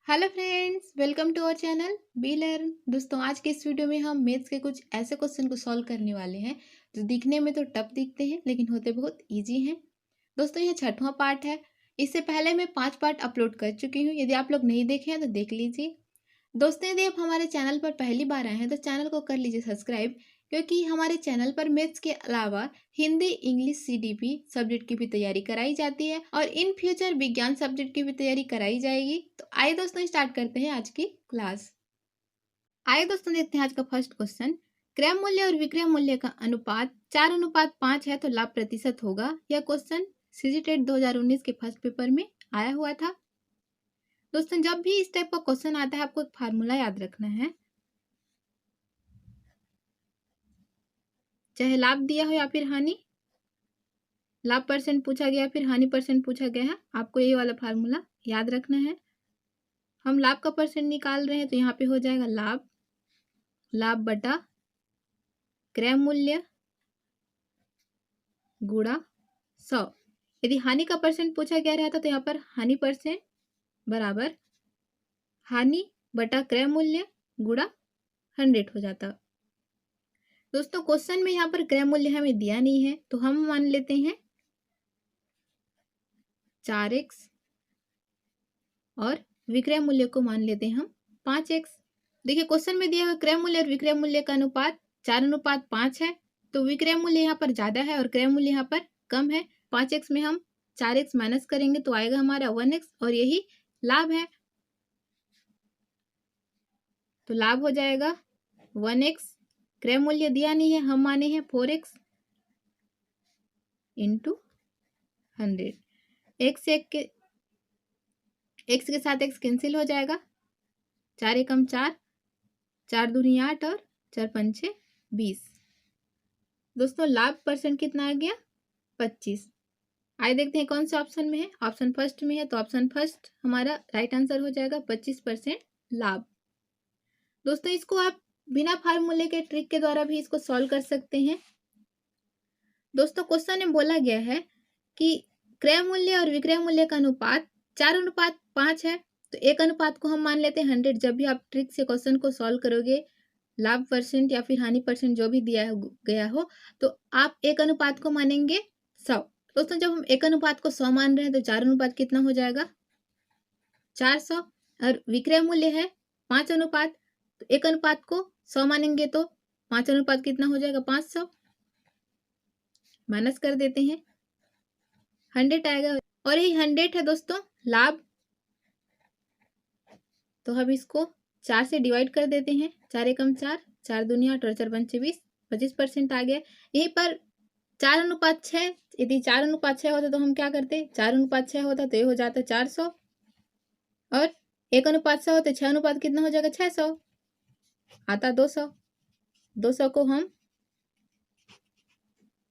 Hello friends, welcome to our channel be learn. दोस्तों, आज के इस वीडियो में हम मैथ्स के कुछ ऐसे क्वेश्चन को सॉल्व करने वाले हैं जो दिखने में तो टफ दिखते हैं लेकिन होते बहुत इजी हैं। दोस्तों, यह छठवां पार्ट है। इससे पहले मैं 5 पार्ट अपलोड कर चुकी हूँ। यदि आप लोग नहीं देखे हैं तो देख लीजिए। दोस्तों, यदि आप हमारे चैनल पर पहली बार आए हैं तो चैनल को कर लीजिए सब्सक्राइब, क्योंकि हमारे चैनल पर मैथ्स के अलावा हिंदी, इंग्लिश, सीडीपी सब्जेक्ट की भी तैयारी कराई जाती है और इन फ्यूचर विज्ञान सब्जेक्ट की भी तैयारी कराई जाएगी। तो आइए दोस्तों, स्टार्ट करते हैं आज की क्लास। आइए दोस्तों, देखते हैं आज का फर्स्ट क्वेश्चन। क्रय मूल्य और विक्रय मूल्य का अनुपात 4:5 है तो लाभ प्रतिशत होगा। यह क्वेश्चन सीजीटेट 2019 के फर्स्ट पेपर में आया हुआ था। दोस्तों, जब भी इस टाइप का क्वेश्चन आता है आपको एक फार्मूला याद रखना है। चाहे लाभ दिया हो या फिर हानि, लाभ परसेंट पूछा गया फिर हानि परसेंट पूछा गया है, आपको ये वाला फार्मूला याद रखना है। हम लाभ का परसेंट निकाल रहे हैं तो यहाँ पे हो जाएगा लाभ बटा क्रय मूल्य गुणा 100। यदि हानि का परसेंट पूछा गया रहता तो यहाँ पर हानि परसेंट बराबर हानि बटा क्रय मूल्य गुणा 100 हो जाता। दोस्तों, क्वेश्चन में यहाँ पर क्रय मूल्य हमें दिया नहीं है तो हम मान लेते हैं 4x और विक्रय मूल्य को मान लेते हैं हम 5x। देखिए, क्वेश्चन में दिया हुआ क्रय मूल्य और विक्रय मूल्य का अनुपात 4:5 है, तो विक्रय मूल्य यहाँ पर ज्यादा है और क्रय मूल्य यहाँ पर कम है। 5x में हम 4x माइनस करेंगे तो आएगा हमारा 1x और यही लाभ है। तो लाभ हो जाएगा 1x। क्रय मूल्य दिया नहीं है, हम माने हैं 4x इंटू 100। x के साथ x कैंसिल हो जाएगा। 4 एकम 4, 4 दूनी 8 और 4 पंचे 20। दोस्तों, लाभ परसेंट कितना आ गया? 25। आइए देखते हैं कौन से ऑप्शन में है। ऑप्शन फर्स्ट में है तो ऑप्शन फर्स्ट हमारा राइट आंसर हो जाएगा 25% लाभ। दोस्तों, इसको आप बिना फार्मूले के ट्रिक के द्वारा भी इसको सॉल्व कर सकते हैं। दोस्तों, क्वेश्चन में बोला गया है कि क्रय मूल्य और विक्रय मूल्य का अनुपात 4:5 है, तो एक अनुपात को हम मान लेते हैं 100। जब भी आप ट्रिक से क्वेश्चन को सॉल्व करोगे, लाभ परसेंट या फिर हानि परसेंट जो भी दिया गया हो, तो आप एक अनुपात को मानेंगे 100। दोस्तों, जब हम एक अनुपात को 100 मान रहे हैं तो 4 अनुपात कितना हो जाएगा? 400। और विक्रय मूल्य है 5 अनुपात, तो एक अनुपात को 100 मानेंगे तो 5 अनुपात कितना हो जाएगा? 500। माइनस कर देते हैं, 100 आएगा और यही 100 है दोस्तों लाभ। तो हम इसको 4 से डिवाइड कर देते हैं। 4 एकम 4, 4 दूनी 8 और 4 पंचे 20, 25% आ गया। यहीं पर 4:6। यदि 4:6 होता तो हम क्या करते? 4:6 होता तो ये हो जाता 400 और 1:6 होते 6 अनुपात कितना हो जाएगा? 600 आता 200। 200 को हम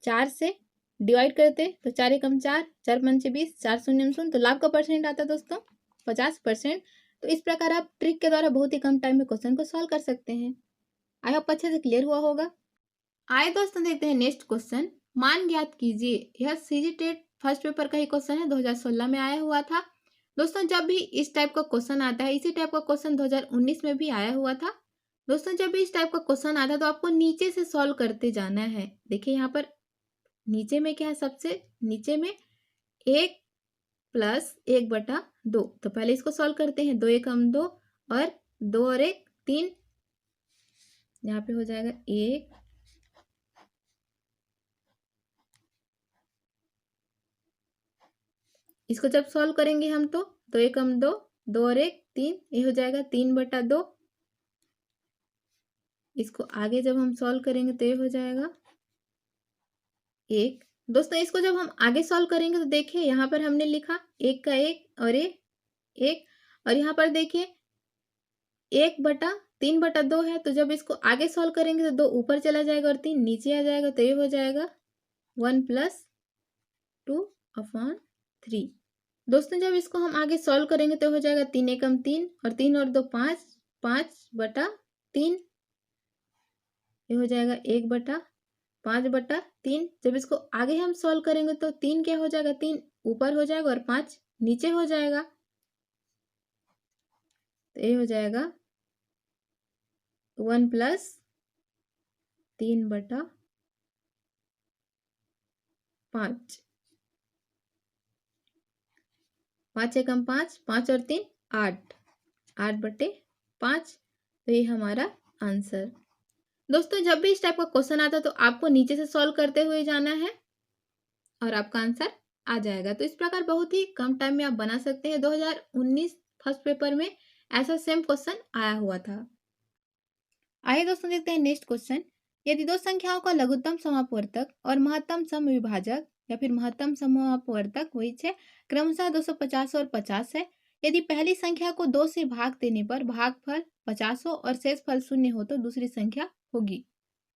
4 से डिवाइड करते तो 4 एकम 4, 4 पंचे 20, 4 शून्य शून्य, तो लाभ का परसेंट आता दोस्तों 50%। तो इस प्रकार आप ट्रिक के द्वारा बहुत ही कम टाइम में क्वेश्चन को सॉल्व कर सकते हैं। आई होप अच्छे से क्लियर हुआ होगा। आए दोस्तों, देखते हैं नेक्स्ट क्वेश्चन। मान ज्ञात कीजिए। यह सीजीटेट फर्स्ट पेपर का ही क्वेश्चन है, 2016 में आया हुआ था। दोस्तों, जब भी इस टाइप का क्वेश्चन आता है, इसी टाइप का क्वेश्चन 2019 में भी आया हुआ था। दोस्तों, जब भी इस टाइप का क्वेश्चन आता है तो आपको नीचे से सॉल्व करते जाना है। देखिए, यहाँ पर नीचे में क्या है? सबसे नीचे में 1 प्लस 1/2। तो पहले इसको सॉल्व करते हैं। 2 एकम 2 और 2 और 1 3। यहाँ पे हो जाएगा 1, इसको जब सॉल्व करेंगे हम तो 2 एकम 2, 2 और 1 3, ये हो जाएगा 3/2। इसको आगे जब हम सॉल्व करेंगे तो ये हो जाएगा 1। दोस्तों, इसको जब हम आगे सॉल्व करेंगे तो देखिए यहाँ पर हमने लिखा 1 का 1 और ये 1, और यहाँ पर देखिए 1/3/2 है। तो जब इसको आगे सॉल्व करेंगे तो 2 ऊपर चला जाएगा और 3 नीचे आ जाएगा, तो ये हो जाएगा 1 + 2/3। दोस्तों, जब इसको हम आगे सॉल्व करेंगे तो हो जाएगा 3 एकम 3 और 3 और 2 5, 5/3। ये हो जाएगा 1/5/3। जब इसको आगे हम सॉल्व करेंगे तो 3 क्या हो जाएगा? 3 ऊपर हो जाएगा और 5 नीचे हो जाएगा। तो ये हो जाएगा 1 + 3/5। 5 एकम 5, 5 और 3 8, 8/5। तो ये हमारा आंसर। दोस्तों जब भी इस टाइप का क्वेश्चन आता है तो आपको नीचे से सॉल्व करते हुए जाना है और आपका आंसर आ जाएगा। तो इस प्रकार बहुत ही कम टाइम में आप बना सकते हैं। 2019 फर्स्ट पेपर में ऐसा सेम क्वेश्चन आया हुआ था। आइए दोस्तों देखते हैं नेक्स्ट क्वेश्चन। यदि दो संख्याओं का लघुत्तम समापवर्तक और महत्तम समविभाजक या फिर महत्तम समापवर्तक वही है क्रमशः 250 और 50 है, यदि पहली संख्या को 2 से भाग देने पर भागफल 50 हो और शेषफल 0 हो तो दूसरी संख्या होगी।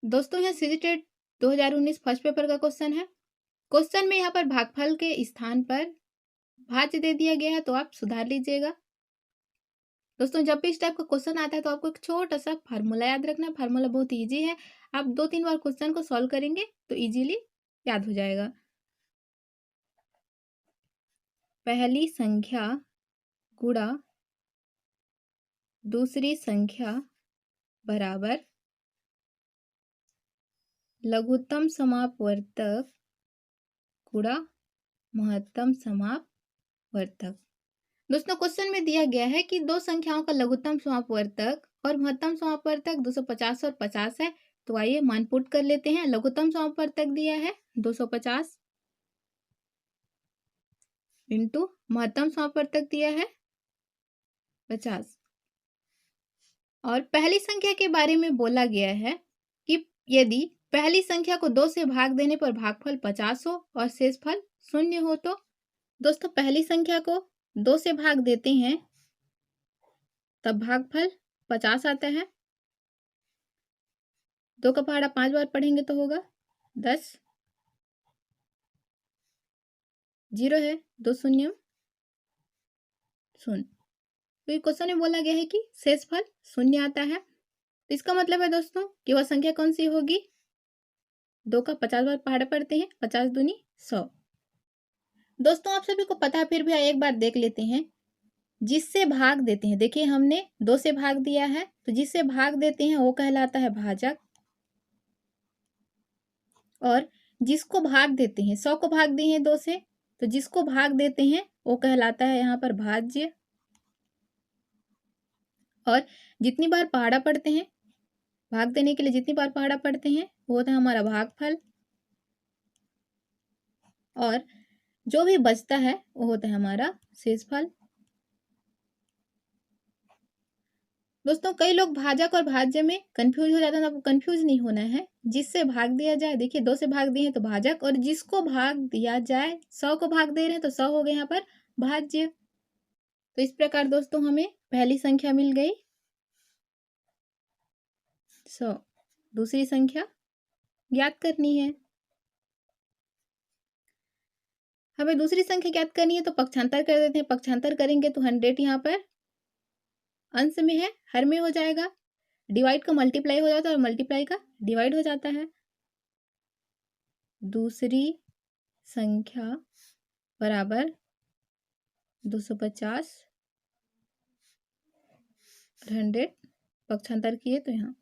दोस्तों यह सीजीटेट 2019 फर्स्ट पेपर का क्वेश्चन है। क्वेश्चन में यहाँ पर भागफल के स्थान पर भाज्य दे दिया गया है, तो आप सुधार लीजिएगा। दोस्तों जब भी इस टाइप का क्वेश्चन आता है तो आपको एक छोटा सा फार्मूला याद रखना है। फार्मूला बहुत इजी है, आप 2-3 बार क्वेश्चन को सॉल्व करेंगे तो इजीली याद हो जाएगा। पहली संख्या गुणा दूसरी संख्या बराबर लघुत्तम समापवर्तक गुणा महत्तम समापवर्तक। दोस्तों क्वेश्चन में दिया गया है कि दो संख्याओं का लघुत्तम समापवर्तक और महत्तम समापवर्तक 250 और 50 है। तो आइए मान पुट कर लेते हैं। लघुत्तम समापवर्तक दिया है 250 इंटू महत्तम समापवर्तक दिया है 50। और पहली संख्या के बारे में बोला गया है कि यदि पहली संख्या को 2 से भाग देने पर भागफल 50 हो और शेषफल 0 हो तो दोस्तों पहली संख्या को 2 से भाग देते हैं तब भागफल 50 आता है। 2 का पहाड़ा 5 बार पढ़ेंगे तो होगा 10। 0 है 2 शून्य 0। तो क्वेश्चन में बोला गया है कि शेषफल 0 आता है। तो इसका मतलब है दोस्तों कि वह संख्या कौन सी होगी। 2 का 50 बार पहाड़ा पढ़ते हैं, 50 दूनी 100। दोस्तों आप सभी को पता है, फिर भी एक बार देख लेते हैं। जिससे भाग देते हैं, देखिए हमने 2 से भाग दिया है तो जिससे भाग देते हैं वो कहलाता है भाजक, और जिसको भाग देते हैं 100 को भाग दिए हैं 2 से तो जिसको भाग देते हैं वो कहलाता है यहाँ पर भाज्य, और जितनी बार पहाड़ा पढ़ते हैं भाग देने के लिए जितनी बार पहाड़ा पढ़ते हैं वो होता है हमारा भागफल, और जो भी बचता है वो होता है हमारा शेषफल। दोस्तों कई लोग भाजक और भाज्य में कंफ्यूज हो जाते हैं, आपको कंफ्यूज नहीं होना है। जिससे भाग दिया जाए, देखिए 2 से भाग दिए हैं तो भाजक, और जिसको भाग दिया जाए 100 को भाग दे रहे हैं तो 100 हो गए यहाँ पर भाज्य। तो इस प्रकार दोस्तों हमें पहली संख्या मिल गई 100। दूसरी संख्या ज्ञात करनी है। हमें दूसरी संख्या ज्ञात करनी है तो पक्षांतर कर देते हैं। पक्षांतर करेंगे तो 100 यहाँ पर अंश में है, हर में हो जाएगा। डिवाइड का मल्टीप्लाई हो जाता है और मल्टीप्लाई का डिवाइड हो जाता है। दूसरी संख्या बराबर 250 और 100। पक्षांतर किए तो यहाँ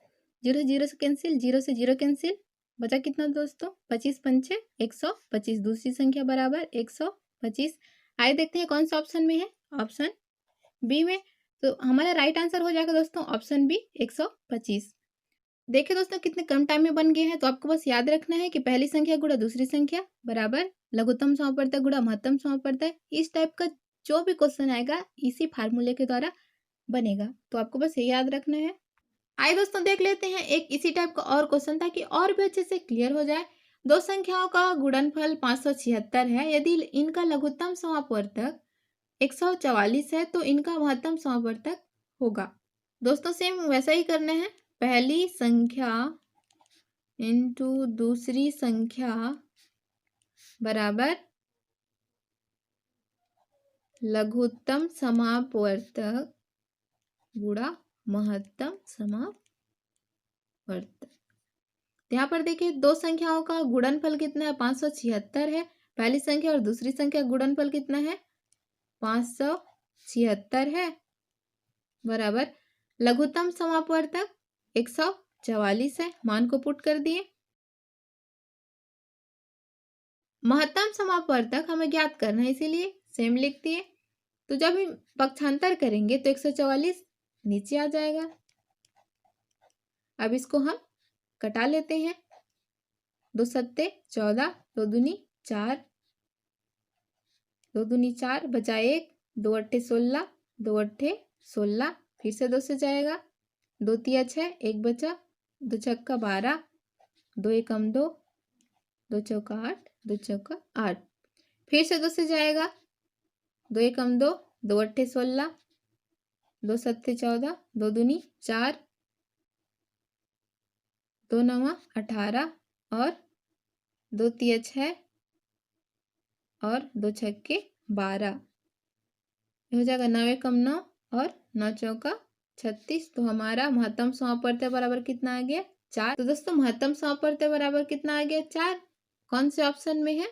0 0 से कैंसिल, 0 से 0 कैंसिल, बचा कितना दोस्तों 25 पंचे 125। दूसरी संख्या बराबर 125। आइए देखते हैं कौन सा ऑप्शन में है, ऑप्शन बी में। तो हमारा राइट आंसर हो जाएगा दोस्तों ऑप्शन बी 125। देखिए दोस्तों कितने कम टाइम में बन गए हैं। तो आपको बस याद रखना है कि पहली संख्या गुणा दूसरी संख्या बराबर लघुत्तम समापवर्तक गुणा महत्तम समापवर्तक। इस टाइप का जो भी क्वेश्चन आएगा इसी फार्मूले के द्वारा बनेगा, तो आपको बस ये याद रखना है। आइए दोस्तों देख लेते हैं एक इसी टाइप का और क्वेश्चन, ताकि और भी अच्छे से क्लियर हो जाए। दो संख्याओं का गुणनफल 576 है, यदि इनका लघुत्तम समापवर्तक 144 है तो इनका महत्तम समापवर्तक होगा। दोस्तों सेम वैसा ही करना है, पहली संख्या इंटू दूसरी संख्या बराबर लघुत्तम समापवर्तक गुणा महत्तम समापवर्तक। यहाँ पर देखिए दो संख्याओं का गुणनफल कितना है 576 है। पहली संख्या और दूसरी संख्या गुणनफल कितना है 576 है। बराबर लघुत्तम समापवर्तक 144 है, मान को पुट कर दिए। महत्तम समापवर्तक हमें ज्ञात करना है, इसीलिए सेम लिख दिए। तो जब हम पक्षांतर करेंगे तो 144 नीचे आ जाएगा। अब इसको हम कटा लेते हैं। 2 सत्ते 14, 2 दूनी 4, 2 दूनी 4 बचा 1, 2 अट्ठे 16, 2 अट्ठे 16, फिर से 2 से जाएगा, 2 तिया 6, 1 बचा, 2 छक्का 12, 2 एकम 2, 2 चौका 8, 2 चौका 8, फिर से 2 से जाएगा, 2 एकम 2, 2 अट्ठे 16, 2 सत्ते 14, 2 दूनी 4, 2 नवा 18 और 2 तिया 6 और 2 छक्के 12, हो जाएगा 9 एकम 9 और 9 चौका 36। तो हमारा महत्तम समापवर्तक बराबर कितना आ गया? 4। तो दोस्तों महत्तम समापवर्तक बराबर कितना आ गया? 4। कौन से ऑप्शन में है?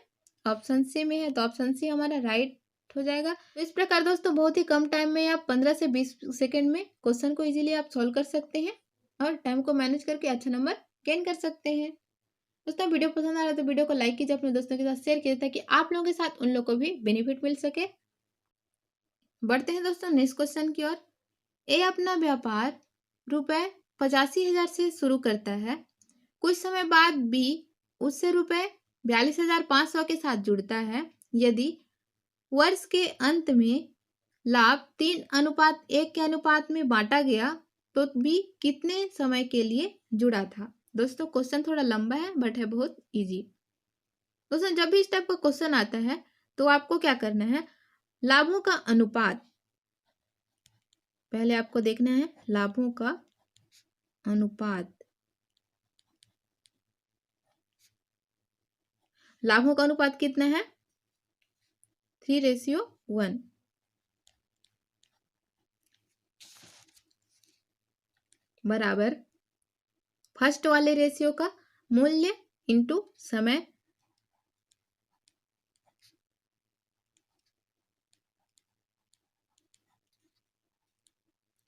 ऑप्शन सी में है, तो ऑप्शन सी हमारा राइट हो जाएगा। तो इस प्रकार दोस्तों बहुत ही कम टाइम में आप 15 से 20 सेकेंड में क्वेश्चन को इजीली आप सॉल्व कर सकते हैं और टाइम को मैनेज करके अच्छा नंबर गेन कर सकते हैं। दोस्तों वीडियो पसंद आ रहा है तो वीडियो को लाइक कीजिए, अपने दोस्तों के साथ शेयर कीजिए ताकि आप लोगों के साथ उन लोगों को भी बेनिफिट मिल सके। बढ़ते हैं दोस्तों नेक्स्ट क्वेश्चन की ओर। ए अपना व्यापार रुपए 85,000 से शुरू करता है। कुछ समय बाद बी उससे रुपए 42,500 के साथ जुड़ता है। यदि वर्ष के अंत में लाभ 3:1 के अनुपात में बांटा गया तो बी कितने समय के लिए जुड़ा था? दोस्तों क्वेश्चन थोड़ा लंबा है बट है बहुत इजी। दोस्तों जब भी इस टाइप का क्वेश्चन आता है तो आपको क्या करना है, लाभों का अनुपात पहले आपको देखना है। लाभों का अनुपात, लाभों का अनुपात कितना है? 3:1 बराबर फर्स्ट वाले रेशियो का मूल्य इंटू समय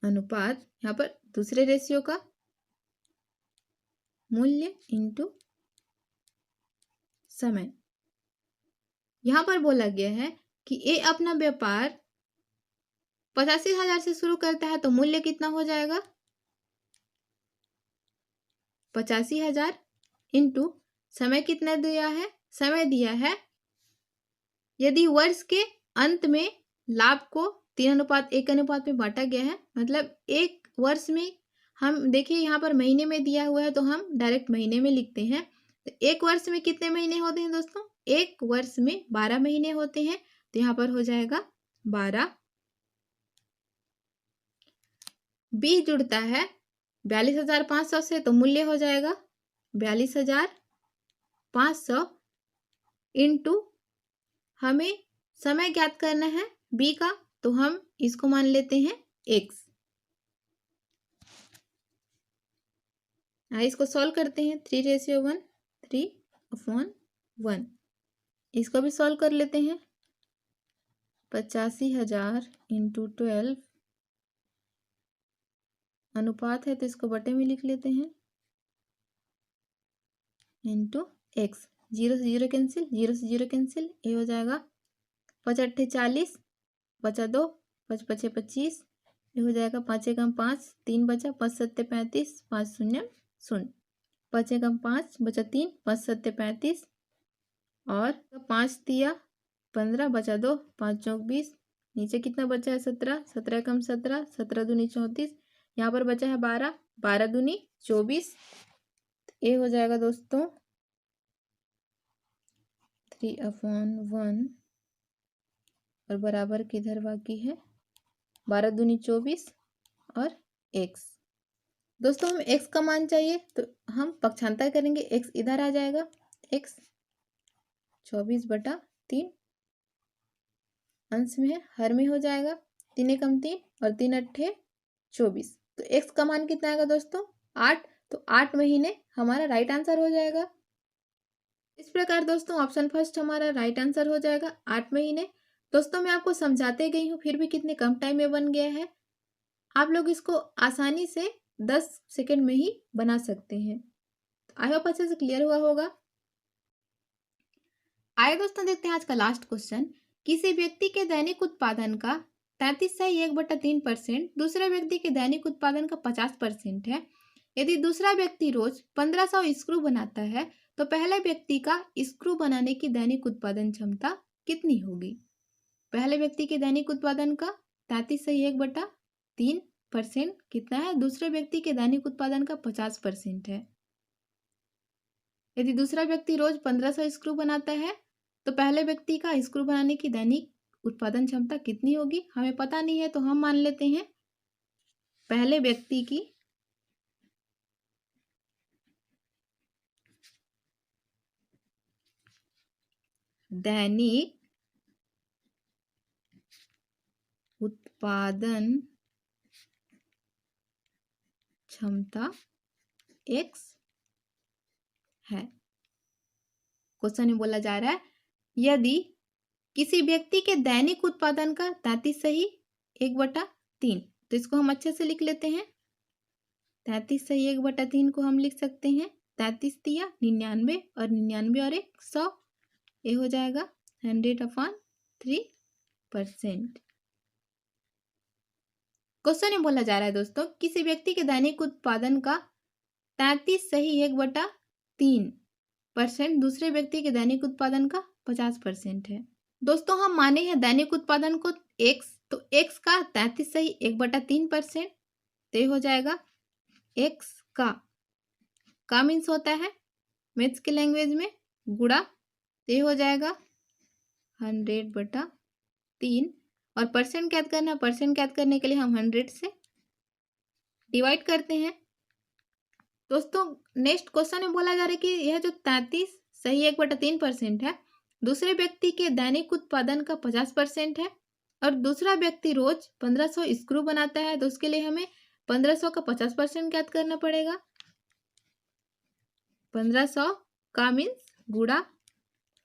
अनुपात, यहाँ पर दूसरे रेशियो का मूल्य इंटू समय। यहां पर बोला गया है कि ए अपना व्यापार 85,000 से शुरू करता है तो मूल्य कितना हो जाएगा? 85,000 इंटू समय कितना दिया है? समय दिया है यदि वर्ष के अंत में लाभ को 3:1 अनुपात में बांटा गया है, मतलब एक वर्ष में हम देखिए यहाँ पर महीने में दिया हुआ है तो हम डायरेक्ट महीने में लिखते हैं। तो एक वर्ष में कितने महीने होते हैं दोस्तों? एक वर्ष में 12 महीने होते हैं, तो यहाँ पर हो जाएगा 12। बी जुड़ता है 42,500 से, तो मूल्य हो जाएगा 42,500 इंटू हमें समय ज्ञात करना है बी का, तो हम इसको मान लेते हैं x। इसको सॉल्व करते हैं। 3:1 3/1 इसको भी सॉल्व कर लेते हैं। 85,000 इंटू 12 अनुपात है तो इसको बटे में लिख लेते हैं इंटू x। 0 से 0 कैंसिल, 0 से 0 कैंसिल, ये हो जाएगा 5 अट्ठे 40 बचा 2, 5 पचे 25, ये हो जाएगा 5 एकम 5, 3 बचा, 5 सत्ते 35, 5 शून्य 0, 5 एकम 5 बचा 3, 5 सत्ते 35 और 5 तिया 15 बचा 2, 5 चौक 20, नीचे कितना बचा है? 17, 17 एकम 17, 17 दूनी 34, यहाँ पर बचा है 12, 12 दूनी 24। ये हो जाएगा दोस्तों 3/1 और बराबर किधर बाकी है? 12 दूनी 24 और x। दोस्तों हम x का मान चाहिए तो हम पक्षांतर करेंगे, x इधर आ जाएगा, x 24/3 अंश में है, हर में हो जाएगा 3 एकम 3 और 3 अट्ठे 24। तो x का मान कितना आएगा दोस्तों? 8। तो 8 महीने हमारा राइट आंसर हो जाएगा। इस प्रकार दोस्तों ऑप्शन फर्स्ट हमारा राइट आंसर हो जाएगा, 8 महीने। दोस्तों मैं आपको समझाते गई हूँ फिर भी कितने कम टाइम में बन गया है। आप लोग इसको आसानी से 10 सेकंड में ही बना सकते हैं। आई होप अच्छे से क्लियर हुआ होगा। आइए दोस्तों देखते हैं आज का लास्ट क्वेश्चन। किसी व्यक्ति के दैनिक उत्पादन का 33.3% दूसरे व्यक्ति के दैनिक उत्पादन का 50% है। यदि दूसरा व्यक्ति रोज 1500 स्क्रू बनाता है तो पहले व्यक्ति का स्क्रू बनाने की दैनिक उत्पादन क्षमता कितनी होगी? पहले व्यक्ति के दैनिक उत्पादन का 33.3% कितना है? दूसरे व्यक्ति के दैनिक उत्पादन का 50% है। यदि दूसरा व्यक्ति रोज 1500 स्क्रू बनाता है तो पहले व्यक्ति का स्क्रू बनाने की दैनिक उत्पादन क्षमता कितनी होगी? हमें पता नहीं है तो हम मान लेते हैं पहले व्यक्ति की दैनिक उत्पादन क्षमता x है। क्वेश्चन में बोला जा रहा है यदि किसी व्यक्ति के दैनिक उत्पादन का 33 सही 1/3, तो इसको हम अच्छे से लिख लेते हैं। 33 सही 1/3 को हम लिख सकते हैं 33 दिया 99 और 99 और 100, ये हो जाएगा 100/3%। क्वेश्चन में बोला जा रहा है दोस्तों किसी व्यक्ति के दैनिक उत्पादन का 33 सही 1/3% दूसरे व्यक्ति के दैनिक उत्पादन का 50% है। दोस्तों हम माने हैं दैनिक उत्पादन को x, तो x का 33 सही 1/3%, तो ये हो जाएगा x का मीन्स होता है मैथ्स की लैंग्वेज में गुणा, तो ये हो जाएगा 100/3 और परसेंट कैद करना है। परसेंट कैद करने के लिए हम 100 से डिवाइड करते हैं। दोस्तों नेक्स्ट क्वेश्चन में बोला जा रहा है कि यह जो 33 सही 1/3% है दूसरे व्यक्ति के दैनिक उत्पादन का 50% है और दूसरा व्यक्ति रोज 1500 स्क्रू बनाता है, तो उसके लिए हमें 1500 का 50% ज्ञात करना पड़ेगा। 1500 का मीन्स गुणा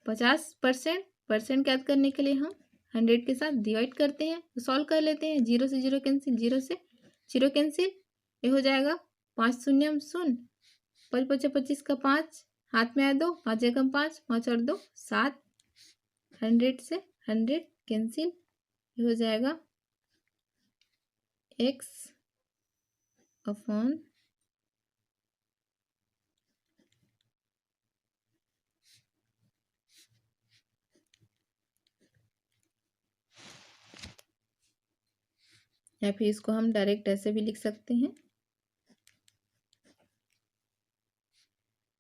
50%, परसेंट ज्ञात करने के लिए हम 100 के साथ डिवाइड करते हैं, तो सॉल्व कर लेते हैं। 0 से 0 कैंसिल, 0 से 0 कैंसिल, ये हो जाएगा 5 शून्य 0, 5 5 25 का 5 हाथ में आए 2, 5 एकम 5, 5 और 2 7, 100 से 100 कैंसिल, ये हो जाएगा x अपॉन या फिर इसको हम डायरेक्ट ऐसे भी लिख सकते हैं।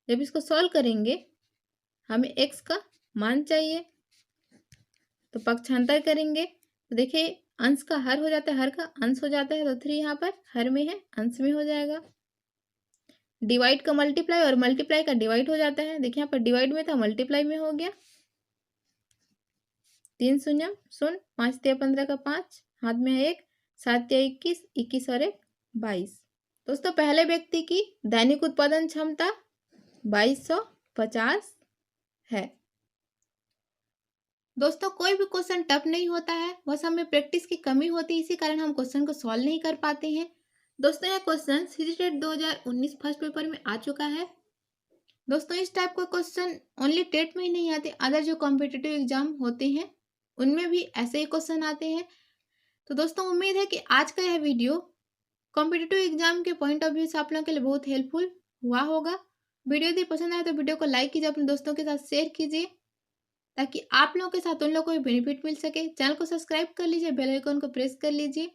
जब इसको सॉल्व करेंगे हमें x का मान चाहिए, तो पक्षांतर करेंगे तो देखिए अंश का हर हो जाता है, हर का अंश हो जाता है, तो 3 यहाँ पर हर में है, अंश में हो जाएगा। डिवाइड का मल्टीप्लाई और मल्टीप्लाई का डिवाइड हो जाता है, देखिए यहाँ पर डिवाइड में था मल्टीप्लाई में हो गया। 3 शून्य 0, 5 3 15 का 5 हाथ में है 1, 7 3 21, 21 और 1 22। दोस्तों पहले व्यक्ति की दैनिक उत्पादन क्षमता 2250 है। दोस्तों कोई भी क्वेश्चन टफ नहीं होता है, बस हमें प्रैक्टिस की कमी होती है, इसी कारण हम क्वेश्चन को सॉल्व नहीं कर पाते हैं। दोस्तों यह क्वेश्चन सीजीटेट 2019 फर्स्ट पेपर में आ चुका है। दोस्तों इस टाइप का क्वेश्चन ओनली टेट में ही नहीं आते, अदर जो कॉम्पिटिटिव एग्जाम होते हैं उनमें भी ऐसे ही क्वेश्चन आते हैं। तो दोस्तों उम्मीद है कि आज का यह वीडियो कॉम्पिटिटिव एग्जाम के पॉइंट ऑफ व्यू से आप लोगों के लिए बहुत हेल्पफुल हुआ होगा। वीडियो यदि पसंद आए तो वीडियो को लाइक कीजिए, अपने दोस्तों के साथ शेयर कीजिए ताकि आप लोगों के साथ उन लोगों को भी बेनिफिट मिल सके। चैनल को सब्सक्राइब कर लीजिए, बेल आइकन को प्रेस कर लीजिए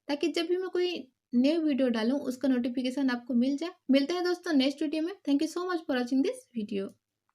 ताकि जब भी मैं कोई न्यू वीडियो डालूं उसका नोटिफिकेशन आपको मिल जाए। मिलते हैं दोस्तों नेक्स्ट वीडियो में। Thank you so much for watching this video.